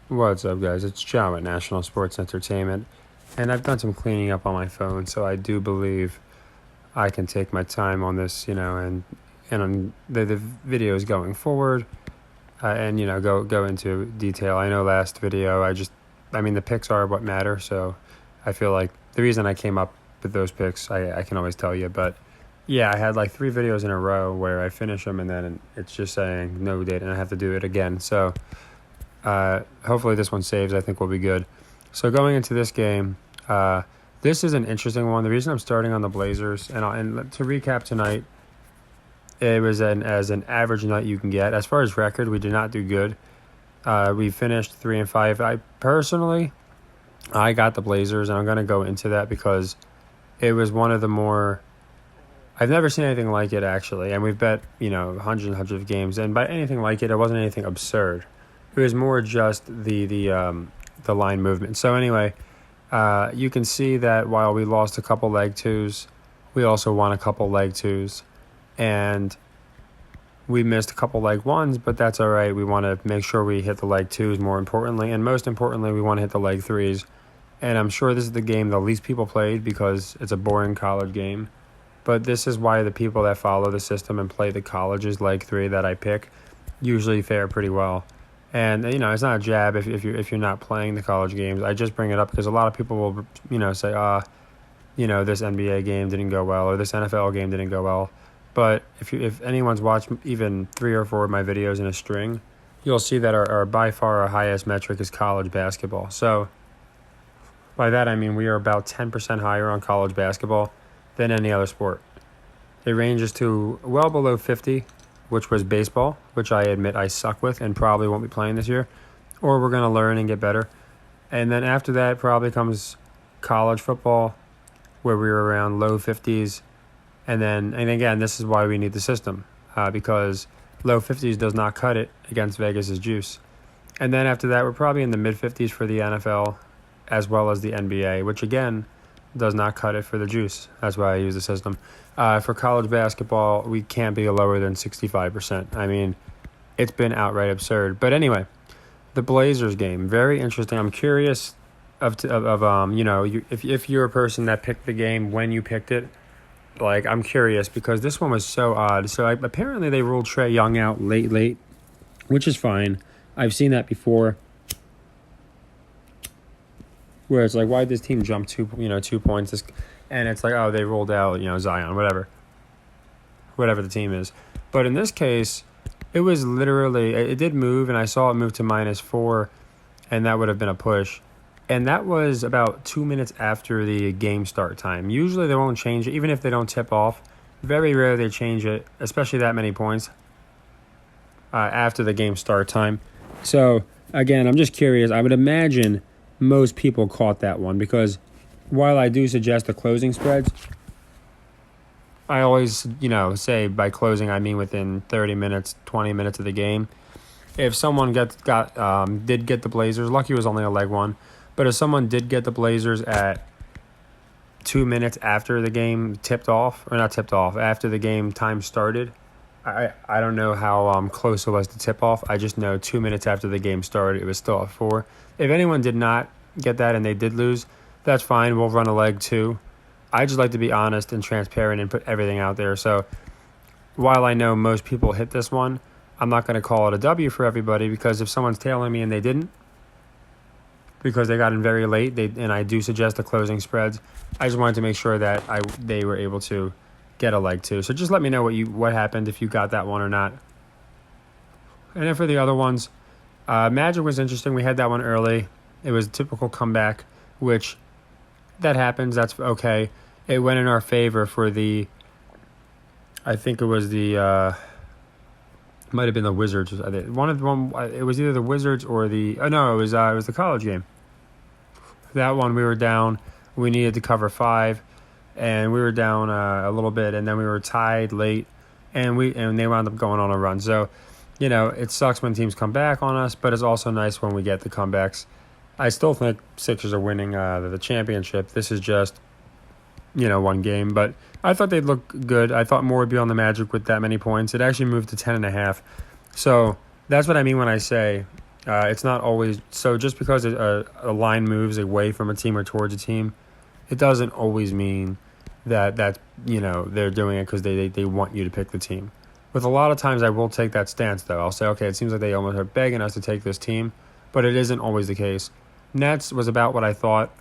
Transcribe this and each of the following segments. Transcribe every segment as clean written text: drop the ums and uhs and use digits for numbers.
What's up, guys? It's John with National Sports Entertainment, and I've done some cleaning up on my phone, so I do believe I can take my time on this, and on the videos going forward, and go into detail. I know last video the picks are what matter, so I feel like the reason I came up with those picks, I can always tell you, but yeah, I had like 3 videos in a row where I finish them and then it's just saying no date, and I have to do it again, so. Hopefully this one saves. I think we'll be good. So going into this game, this is an interesting one. The reason I'm starting on the Blazers, and to recap tonight, it was as an average night you can get. As far as record, we did not do good. We finished 3-5. I got the Blazers, and I'm going to go into that because it was one of the more. I've never seen anything like it, actually, and we've bet hundreds and hundreds of games, and by anything like it wasn't anything absurd. It was more just the line movement. So anyway, you can see that while we lost a couple leg twos, we also won a couple leg twos, and we missed a couple leg ones, but that's all right. We want to make sure we hit the leg twos more importantly, and most importantly, we want to hit the leg threes. And I'm sure this is the game the least people played because it's a boring college game. But this is why the people that follow the system and play the college's leg three that I pick usually fare pretty well. And it's not a jab if you're not playing the college games. I just bring it up because a lot of people will say this NBA game didn't go well or this NFL game didn't go well. But if anyone's watched even 3 or 4 of my videos in a string, you'll see that our by far our highest metric is college basketball. So by that I mean we are about 10% higher on college basketball than any other sport. It ranges to well below 50. Which was baseball, which I admit I suck with and probably won't be playing this year, or we're going to learn and get better. And then after that probably comes college football, where we were around low 50s. And again, this is why we need the system, because low 50s does not cut it against Vegas's juice. And then after that, we're probably in the mid 50s for the NFL, as well as the NBA, which again does not cut it for the juice. That's why I use the system. For college basketball, we can't be lower than 65%. I mean, it's been outright absurd. But anyway, the Blazers game, very interesting. I'm curious if you're a person that picked the game when you picked it. Like, I'm curious because this one was so odd. So apparently they ruled Trae Young out late, which is fine. I've seen that before. Where it's like, why did this team jump 2 points? And it's like, oh, they rolled out, Zion, whatever the team is. But in this case, it was literally, it did move, and I saw it move to -4, and that would have been a push. And that was about 2 minutes after the game start time. Usually they won't change it, even if they don't tip off. Very rare they change it, especially that many points after the game start time. So, again, I'm just curious. I would imagine most people caught that one because while I do suggest the closing spreads, I always, say by closing I mean within 30 minutes, 20 minutes of the game. If someone did get the Blazers, lucky it was only a leg one, but if someone did get the Blazers at 2 minutes after the game after the game time started, I don't know how close it was to tip off. I just know 2 minutes after the game started, it was still at 4. If anyone did not get that and they did lose, that's fine. We'll run a leg 2. I just like to be honest and transparent and put everything out there. So while I know most people hit this one, I'm not going to call it a W for everybody because if someone's tailing me and they didn't, because they got in very late, and I do suggest the closing spreads, I just wanted to make sure that they were able to get a leg 2. So just let me know what happened, if you got that one or not. And then for the other ones, Magic was interesting. We had that one early. It was a typical comeback, which that happens. That's okay. It went in our favor for I think it was might have been the Wizards. It was either the Wizards or it was the college game. That one we were down. We needed to cover 5, and we were down a little bit, and then we were tied late, and they wound up going on a run. So, it sucks when teams come back on us, but it's also nice when we get the comebacks. I still think Sixers are winning the championship. This is just, one game. But I thought they'd look good. I thought more would be on the Magic with that many points. It actually moved to 10.5. So that's what I mean when I say It's not always so. Just because a line moves away from a team or towards a team, it doesn't always mean that they're doing it because they want you to pick the team. With a lot of times, I will take that stance though. I'll say, okay, it seems like they almost are begging us to take this team, but it isn't always the case. Nets was about what I thought,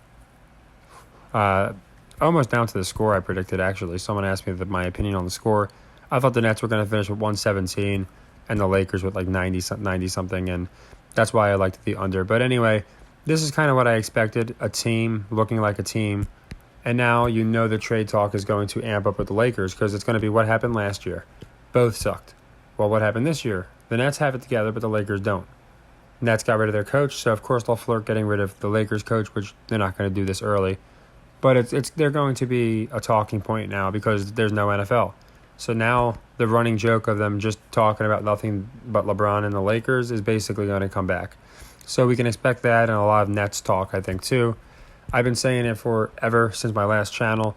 almost down to the score I predicted. Actually, someone asked me my opinion on the score. I thought the Nets were going to finish with 117, and the Lakers with like 90 something, and that's why I liked the under. But anyway, this is kind of what I expected, a team looking like a team. And now the trade talk is going to amp up with the Lakers because it's going to be what happened last year. Both sucked. Well, what happened this year? The Nets have it together, but the Lakers don't. Nets got rid of their coach, so of course they'll flirt getting rid of the Lakers coach, which they're not going to do this early. But they're going to be a talking point now because there's no NFL. So now the running joke of them just talking about nothing but LeBron and the Lakers is basically going to come back. So we can expect that and a lot of Nets talk, I think, too. I've been saying it forever since my last channel.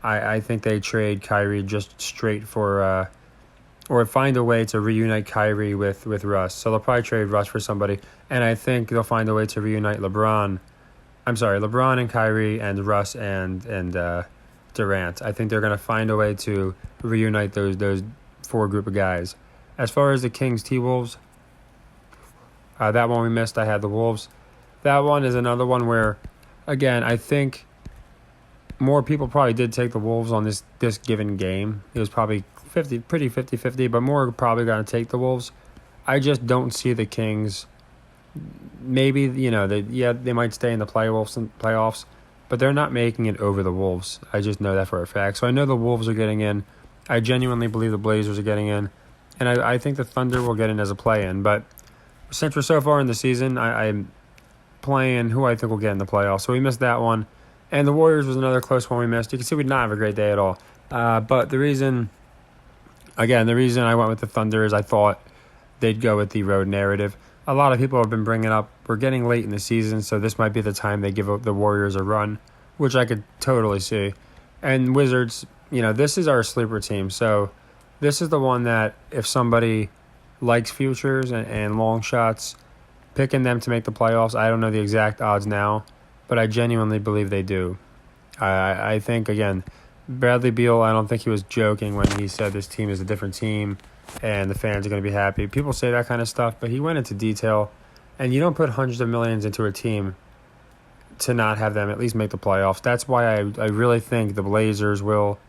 I think they trade Kyrie just straight for, or find a way to reunite Kyrie with Russ. So they'll probably trade Russ for somebody. And I think they'll find a way to reunite LeBron and Kyrie and Russ and Durant. I think they're going to find a way to reunite those four group of guys. As far as the Kings T-Wolves, that one we missed. I had the Wolves. That one is another one where, again, I think more people probably did take the Wolves on this given game. It was probably 50-50, but more probably going to take the Wolves. I just don't see the Kings. Maybe, they might stay in the playoffs, but they're not making it over the Wolves. I just know that for a fact. So I know the Wolves are getting in. I genuinely believe the Blazers are getting in. And I think the Thunder will get in as a play-in. But since we're so far in the season, I'm playing who I think will get in the playoffs. So we missed that one. And the Warriors was another close one we missed. You can see we did not have a great day at all. But the reason I went with the Thunder is I thought they'd go with the road narrative. A lot of people have been bringing up, we're getting late in the season, so this might be the time they give the Warriors a run, which I could totally see. And Wizards, this is our sleeper team. So this is the one that if somebody likes futures and long shots, picking them to make the playoffs, I don't know the exact odds now, but I genuinely believe they do. I think, again, Bradley Beal, I don't think he was joking when he said this team is a different team and the fans are going to be happy. People say that kind of stuff, but he went into detail, and you don't put hundreds of millions into a team to not have them at least make the playoffs. That's why I really think the Blazers will,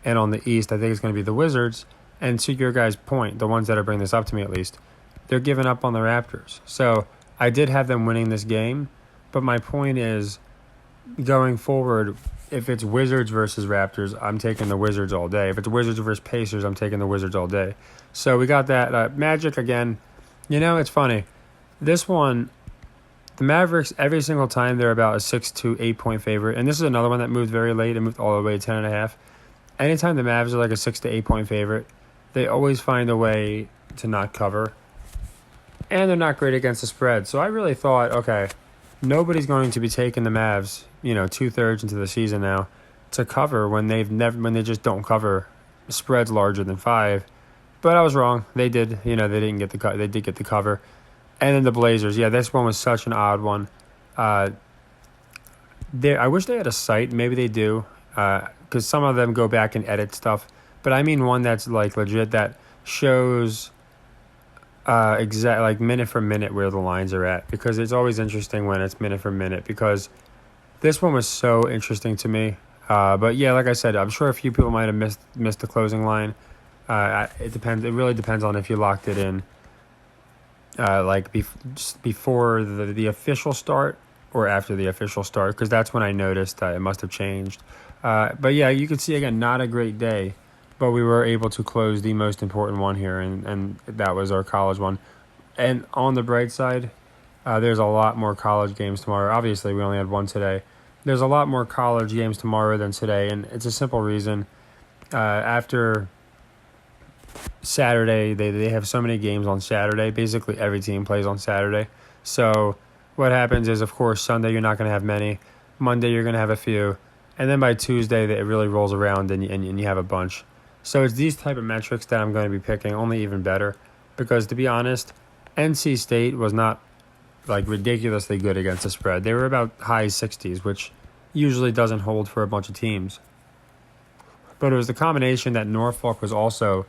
and on the East, I think it's going to be the Wizards. And to your guys' point, the ones that are bringing this up to me at least, they're giving up on the Raptors. So I did have them winning this game, but my point is, going forward, if it's Wizards versus Raptors, I'm taking the Wizards all day. If it's Wizards versus Pacers, I'm taking the Wizards all day. So we got that. Magic, again, it's funny. This one, the Mavericks, every single time they're about a 6 to 8 point favorite. And this is another one that moved very late. It moved all the way to 10.5. Anytime the Mavs are like a 6 to 8 point favorite, they always find a way to not cover. And they're not great against the spread. So I really thought, okay, nobody's going to be taking the Mavs, 2/3 into the season now, to cover when they just don't cover spreads larger than 5. But I was wrong. They did. They didn't get they did get the cover. And then the Blazers. Yeah, this one was such an odd one. I wish they had a site. Maybe they do, because some of them go back and edit stuff. But I mean one that's like legit that shows like minute for minute where the lines are at, because it's always interesting when it's minute for minute, because this one was so interesting to me. But yeah, like I said, I'm sure a few people might have missed the closing line. It depends. It really depends on if you locked it in before the official start or after the official start, because that's when I noticed it must have changed. But yeah, you can see, again, not a great day, but we were able to close the most important one here, and that was our college one. And on the bright side, there's a lot more college games tomorrow. Obviously, we only had one today. There's a lot more college games tomorrow than today, and it's a simple reason. After Saturday, they have so many games on Saturday. Basically, every team plays on Saturday. So what happens is, of course, Sunday you're not going to have many. Monday you're going to have a few. And then by Tuesday, it really rolls around and you have a bunch. So it's these type of metrics that I'm going to be picking, only even better. Because to be honest, NC State was not like ridiculously good against the spread. They were about high 60s, which usually doesn't hold for a bunch of teams. But it was the combination that Norfolk was also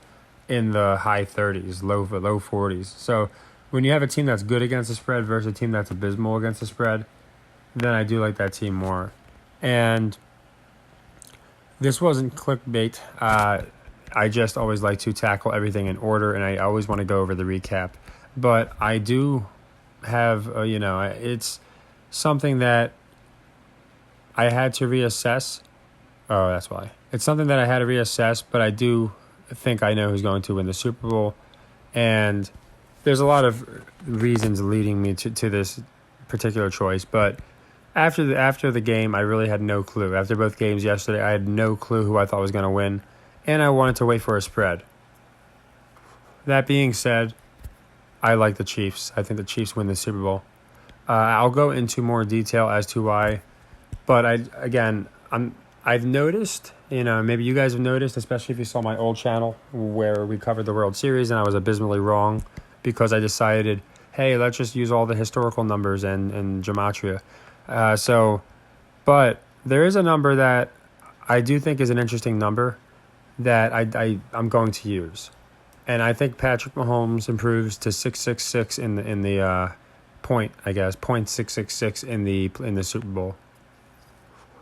in the high 30s, low 40s. So when you have a team that's good against the spread versus a team that's abysmal against the spread, then I do like that team more. And this wasn't clickbait. I just always like to tackle everything in order, and I always want to go over the recap. But I do have, it's something that I had to reassess. Oh, that's why. It's something that I had to reassess, but I do think I know who's going to win the Super Bowl. And there's a lot of reasons leading me to this particular choice. But after the game, I really had no clue. After both games yesterday, I had no clue who I thought was going to win. And I wanted to wait for a spread. That being said, I like the Chiefs. I think the Chiefs win the Super Bowl. I'll go into more detail as to why. But I've noticed, maybe you guys have noticed, especially if you saw my old channel where we covered the World Series and I was abysmally wrong because I decided, hey, let's just use all the historical numbers and gematria. But there is a number that I do think is an interesting number that I'm going to use. And I think Patrick Mahomes improves to 666 in the point, I guess, .666 in the Super Bowl.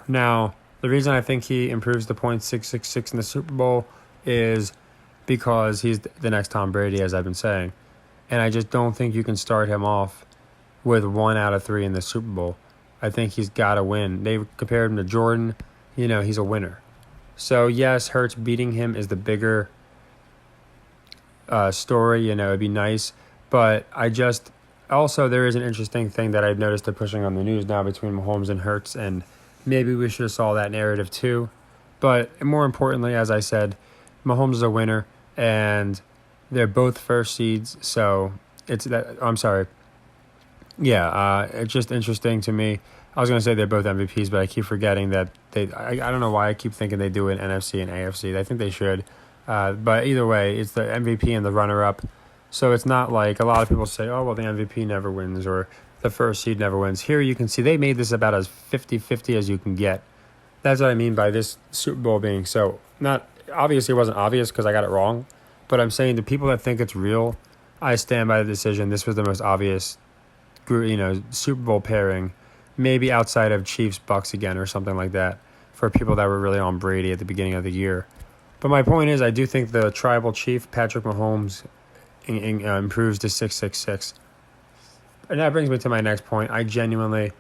Now, the reason I think he improves to .666 in the Super Bowl is because he's the next Tom Brady, as I've been saying. And I just don't think you can start him off with 1 out of 3 in the Super Bowl. I think he's got to win. They compared him to Jordan. He's a winner. So, yes, Hurts beating him is the bigger story. It'd be nice. But also there is an interesting thing that I've noticed they're pushing on the news now between Mahomes and Hurts, and maybe we should have saw that narrative too. But more importantly, as I said, Mahomes is a winner, and they're both first seeds. So it's just interesting to me. I was going to say they're both MVPs, but I keep forgetting that I don't know why I keep thinking they do it in NFC and AFC. I think they should. But either way, it's the MVP and the runner-up. So it's not like a lot of people say, oh, well, the MVP never wins or the first seed never wins. Here you can see they made this about as 50-50 as you can get. That's what I mean by this Super Bowl being so not obviously it wasn't obvious because I got it wrong. But I'm saying to people that think it's real, I stand by the decision. This was the most obvious, Super Bowl pairing, maybe outside of Chiefs-Bucks again or something like that for people that were really on Brady at the beginning of the year. But my point is I do think the tribal chief, Patrick Mahomes, improves to 666. And that brings me to my next point. I genuinely,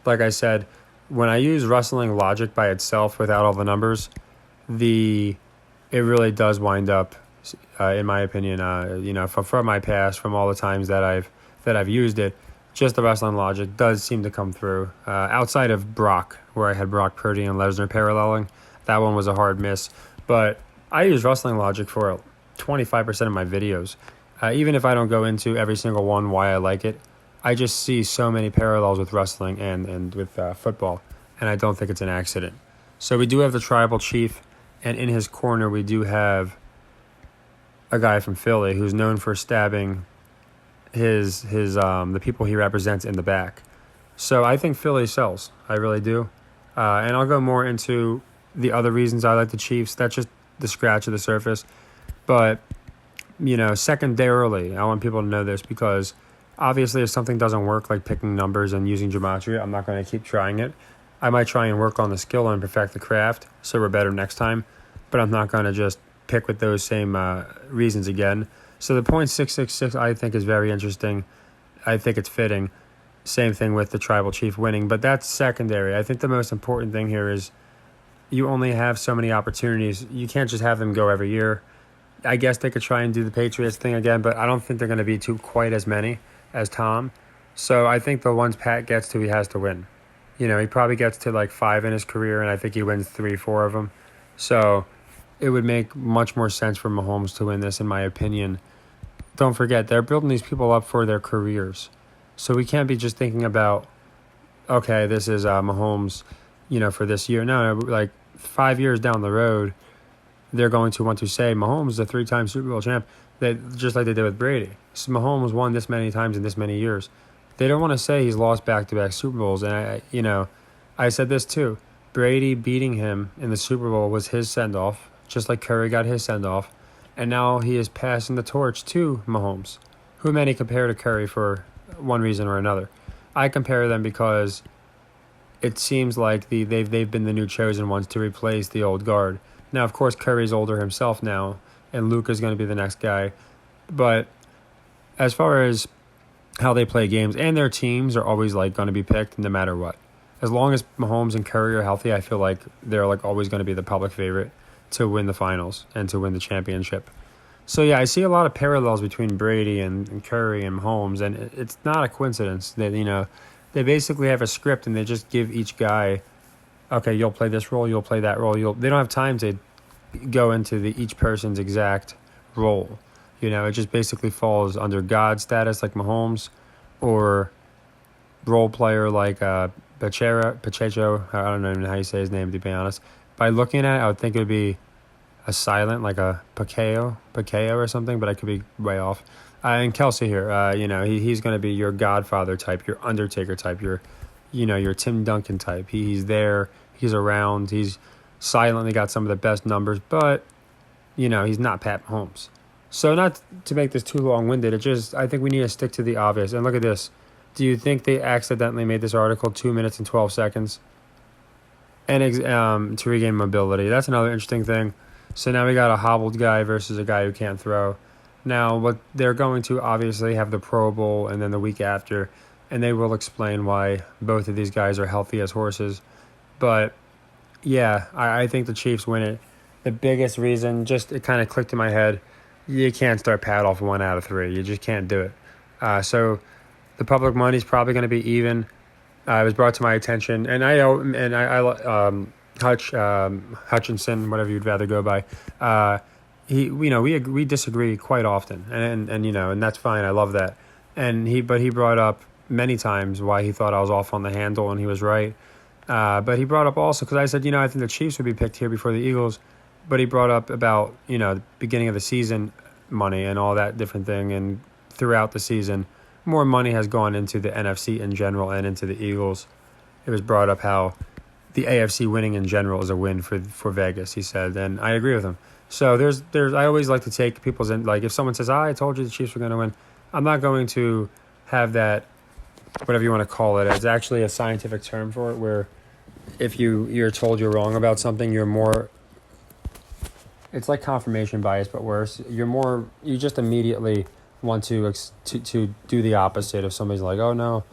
like I said, when I use wrestling logic by itself without all the numbers, it really does wind up, in my opinion, from my past, from all the times that I've used it, just the wrestling logic does seem to come through. Outside of Brock, where I had Brock Purdy and Lesnar paralleling, that one was a hard miss. But I use wrestling logic for 25% of my videos. Even if I don't go into every single one why I like it, I just see so many parallels with wrestling and with football, and I don't think it's an accident. So we do have the tribal chief, and in his corner we do have a guy from Philly who's known for stabbing the people he represents in the back. So I think Philly sells. I really do. And I'll go more into the other reasons I like the Chiefs. That's just the scratch of the surface. But, secondarily, I want people to know this because obviously if something doesn't work, like picking numbers and using gematria, I'm not going to keep trying it. I might try and work on the skill and perfect the craft so we're better next time. But I'm not going to just pick with those same reasons again. So the .666 I think is very interesting. I think it's fitting. Same thing with the tribal chief winning, but that's secondary. I think the most important thing here is you only have so many opportunities. You can't just have them go every year. I guess they could try and do the Patriots thing again, but I don't think they're going to be quite as many as Tom. So I think the ones Pat gets to, he has to win. He probably gets to like 5 in his career, and I think he wins 3, 4 of them. So it would make much more sense for Mahomes to win this, in my opinion. Don't forget, they're building these people up for their careers. So we can't be just thinking about, okay, this is Mahomes, for this year. No, like 5 years down the road, they're going to want to say Mahomes is a 3-time Super Bowl champ, just like they did with Brady. So Mahomes won this many times in this many years. they don't want to say he's lost back-to-back Super Bowls. And, I said this too. Brady beating him in the Super Bowl was his send-off, just like Curry got his send-off. And now he is passing the torch to Mahomes, who many compare to Curry for one reason or another. I compare them because it seems like they've been the new chosen ones to replace the old guard. Now, of course, Curry's older himself now, and Luka's going to be the next guy. But as far as how they play games, and their teams are always like going to be picked no matter what. As long as Mahomes and Curry are healthy, I feel like they're like always going to be the public favorite to win the finals and to win the championship. So yeah, I see a lot of parallels between Brady and Curry and Mahomes, and it's not a coincidence that they basically have a script and they just give each guy, okay, you'll play this role, you'll play that role. They don't have time to go into each person's exact role. It just basically falls under God status like Mahomes, or role player like Pacheco. I don't even know how you say his name, to be honest. By looking at it, I would think it would be a silent, like a Pacheco or something, but I could be way off. And Kelsey here, he's going to be your Godfather type, your Undertaker type, your Tim Duncan type. He's there, he's around, he's silently got some of the best numbers, but, he's not Pat Mahomes. So not to make this too long-winded, I think we need to stick to the obvious. And look at this. Do you think they accidentally made this article 2 minutes and 12 seconds? And to regain mobility. That's another interesting thing. So now we got a hobbled guy versus a guy who can't throw. Now, what they're going to obviously have the Pro Bowl and then the week after, and they will explain why both of these guys are healthy as horses. But, yeah, I think the Chiefs win it. The biggest reason, it kind of clicked in my head, you can't start Pat off 1 out of 3. You just can't do it. So the public money is probably going to be even. It was brought to my attention, and Hutchinson, whatever you'd rather go by. We disagree quite often, and that's fine. I love that. But he brought up many times why he thought I was off on the handle, and he was right. But he brought up also, because I said, I think the Chiefs would be picked here before the Eagles. But he brought up about, the beginning of the season money and all that different thing. And throughout the season, more money has gone into the NFC in general and into the Eagles. It was brought up how the AFC winning in general is a win for Vegas, he said. And I agree with him. So I always like to take people's like, if someone says, I told you the Chiefs were going to win, I'm not going to have that, whatever you want to call it. It's actually a scientific term for it, where if you're told you're wrong about something, you're more, it's like confirmation bias, but worse. You just immediately want to do the opposite. If somebody's like, oh no,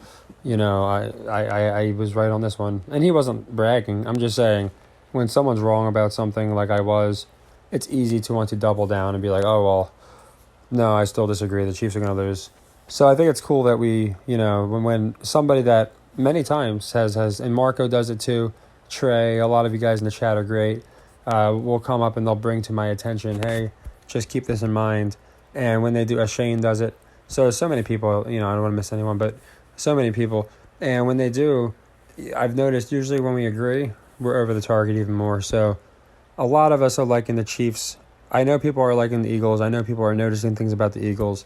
I was right on this one. And he wasn't bragging. I'm just saying, when someone's wrong about something like I was, it's easy to want to double down and be like, oh, well, no, I still disagree. The Chiefs are going to lose. So I think it's cool that we, when somebody that many times has, and Marco does it too, Trey, a lot of you guys in the chat are great, will come up and they'll bring to my attention, hey, just keep this in mind. And when they do, Shane does it. So many people, I don't want to miss anyone, but so many people. And when they do, I've noticed usually when we agree, we're over the target even more. So a lot of us are liking the Chiefs. I know people are liking the Eagles. I know people are noticing things about the Eagles.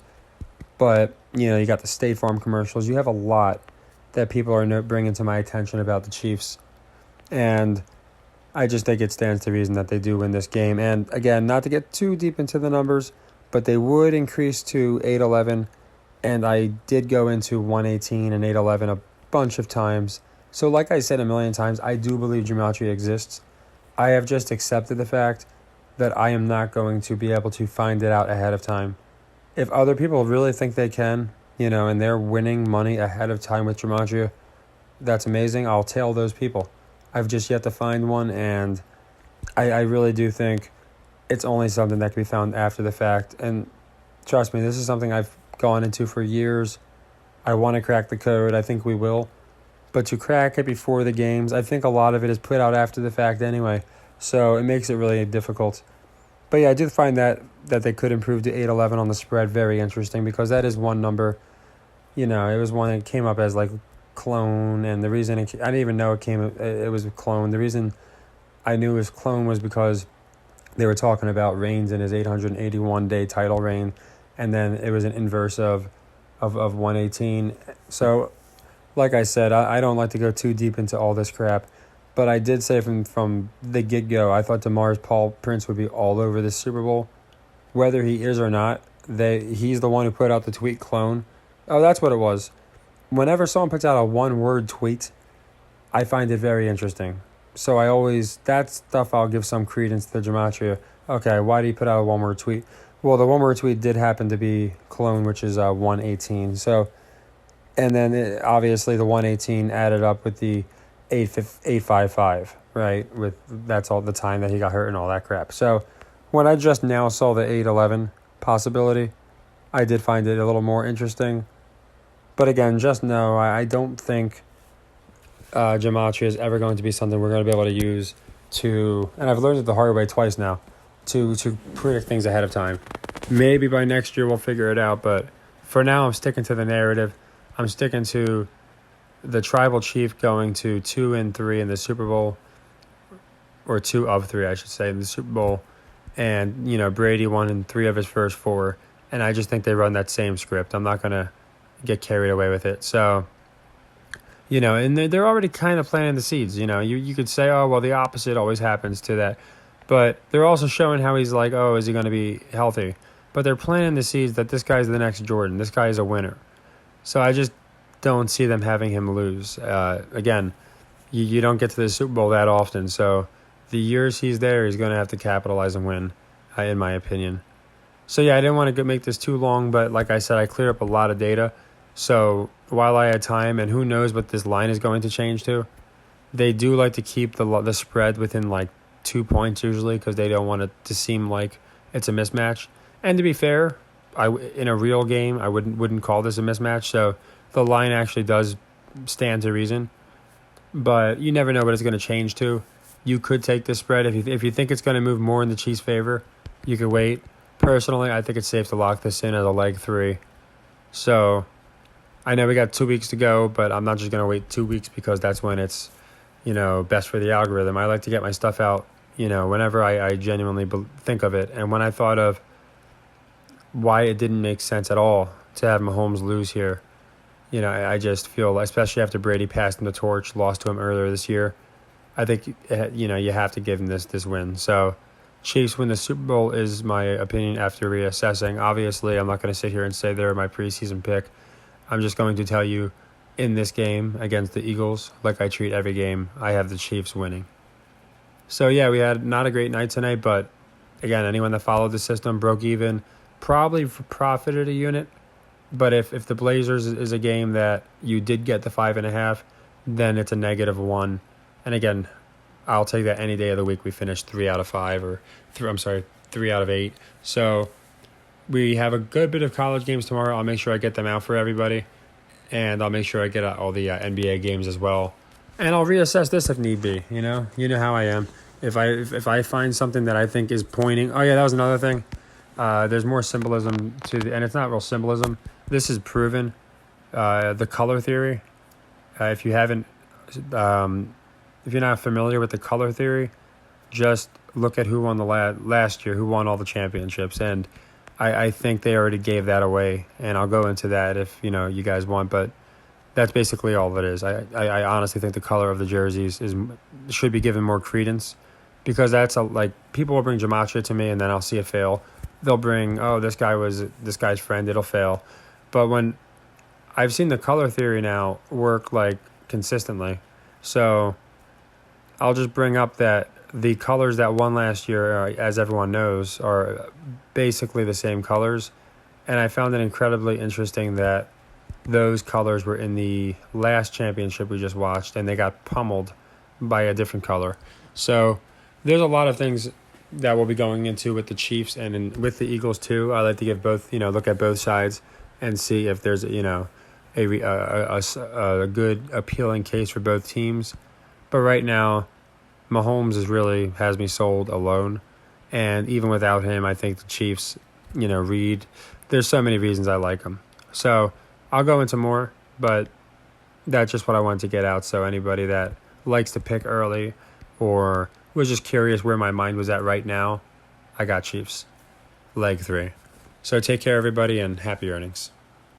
But, you got the State Farm commercials. You have a lot that people are bringing to my attention about the Chiefs. And I just think it stands to reason that they do win this game. And, again, not to get too deep into the numbers, but they would increase to 8-11. And I did go into 118 and 8-11 a bunch of times. So like I said a million times, I do believe gematria exists. I have just accepted the fact that I am not going to be able to find it out ahead of time. If other people really think they can, and they're winning money ahead of time with gematria, that's amazing. I'll tell those people. I've just yet to find one, and I really do think it's only something that can be found after the fact. And trust me, this is something I've gone into for years. I want to crack the code. I think we will. But to crack it before the games, I think a lot of it is put out after the fact anyway. So it makes it really difficult. But yeah, I did find that they could improve to 8-11 on the spread very interesting, because that is one number. It was one that came up as like clone, and the reason I didn't even know it was a clone. The reason I knew it was clone was because they were talking about Reigns and his 881-day title reign, and then it was an inverse of 118. So like I said, I don't like to go too deep into all this crap, but I did say from the get-go, I thought Demar's Paul Prince would be all over this Super Bowl. Whether he is or not, he's the one who put out the tweet clone. Oh, that's what it was. Whenever someone puts out a one-word tweet, I find it very interesting. So that stuff I'll give some credence to the gematria. Okay, why did he put out a one-word tweet? Well, the one-word tweet did happen to be clone, which is 118. So, and then obviously the 118 added up with the 855, right? That's all the time that he got hurt and all that crap. So, when I just now saw the 811 possibility, I did find it a little more interesting. But again, just know I don't think gematria is ever going to be something we're going to be able to use and I've learned it the hard way twice now, to predict things ahead of time. Maybe by next year we'll figure it out, but for now I'm sticking to the narrative. I'm sticking to the tribal chief going to 2-3 in the Super Bowl, or 2 of 3, I should say, in the Super Bowl, and Brady won in 3 of his first 4, and I just think they run that same script. I'm not gonna get carried away with it. So, and they're already kind of planting the seeds. You could say, oh, well, the opposite always happens to that. But they're also showing how he's like, oh, is he going to be healthy? But they're planting the seeds that this guy's the next Jordan. This guy is a winner. So I just don't see them having him lose. Again, you don't get to the Super Bowl that often. So the years he's there, he's going to have to capitalize and win, in my opinion. So, yeah, I didn't want to make this too long, but like I said, I cleared up a lot of data. So while I had time, and who knows what this line is going to change to, they do like to keep the spread within like 2 points usually, because they don't want it to seem like it's a mismatch. And to be fair, in a real game, I wouldn't call this a mismatch. So the line actually does stand to reason. But you never know what it's going to change to. You could take this spread. If you think it's going to move more in the Chiefs' favor, you could wait. Personally, I think it's safe to lock this in as a leg 3. So I know we got 2 weeks to go, but I'm not just going to wait 2 weeks because that's when it's, best for the algorithm. I like to get my stuff out, whenever I genuinely think of it. And when I thought of why it didn't make sense at all to have Mahomes lose here, I just feel, especially after Brady passed him the torch, lost to him earlier this year, I think, you have to give him this win. So Chiefs win the Super Bowl is my opinion after reassessing. Obviously, I'm not going to sit here and say they're my preseason pick. I'm just going to tell you, in this game against the Eagles, like I treat every game, I have the Chiefs winning. So, yeah, we had not a great night tonight, but, again, anyone that followed the system broke even, probably profited a unit. But if the Blazers is a game that you did get the 5.5, then it's a -1. And, again, I'll take that any day of the week. We finished 3 out of 5, or 3 out of 8. So we have a good bit of college games tomorrow. I'll make sure I get them out for everybody, and I'll make sure I get out all the NBA games as well. And I'll reassess this if need be. You know how I am. If I find something that I think is pointing, oh yeah, that was another thing. There's more symbolism and it's not real symbolism. This is proven. The color theory. If you haven't. If you're not familiar with the color theory, just look at who won the last year, who won all the championships, and I think they already gave that away, and I'll go into that if you guys want, but that's basically all it is. I honestly think the color of the jerseys should be given more credence, because that's people will bring gematria to me, and then I'll see it fail. They'll bring, oh, this guy was this guy's friend, it'll fail, but when I've seen the color theory now work consistently, so I'll just bring up that the colors that won last year, as everyone knows, are basically the same colors. And I found it incredibly interesting that those colors were in the last championship we just watched, and they got pummeled by a different color. So there's a lot of things that we'll be going into with the Chiefs and with the Eagles too. I like to give both, look at both sides and see if there's, a good appealing case for both teams. But right now, Mahomes has me sold alone. And even without him, I think the Chiefs, Reed, there's so many reasons I like him. So I'll go into more, but that's just what I wanted to get out. So anybody that likes to pick early or was just curious where my mind was at right now, I got Chiefs. Leg 3. So take care, everybody, and happy earnings.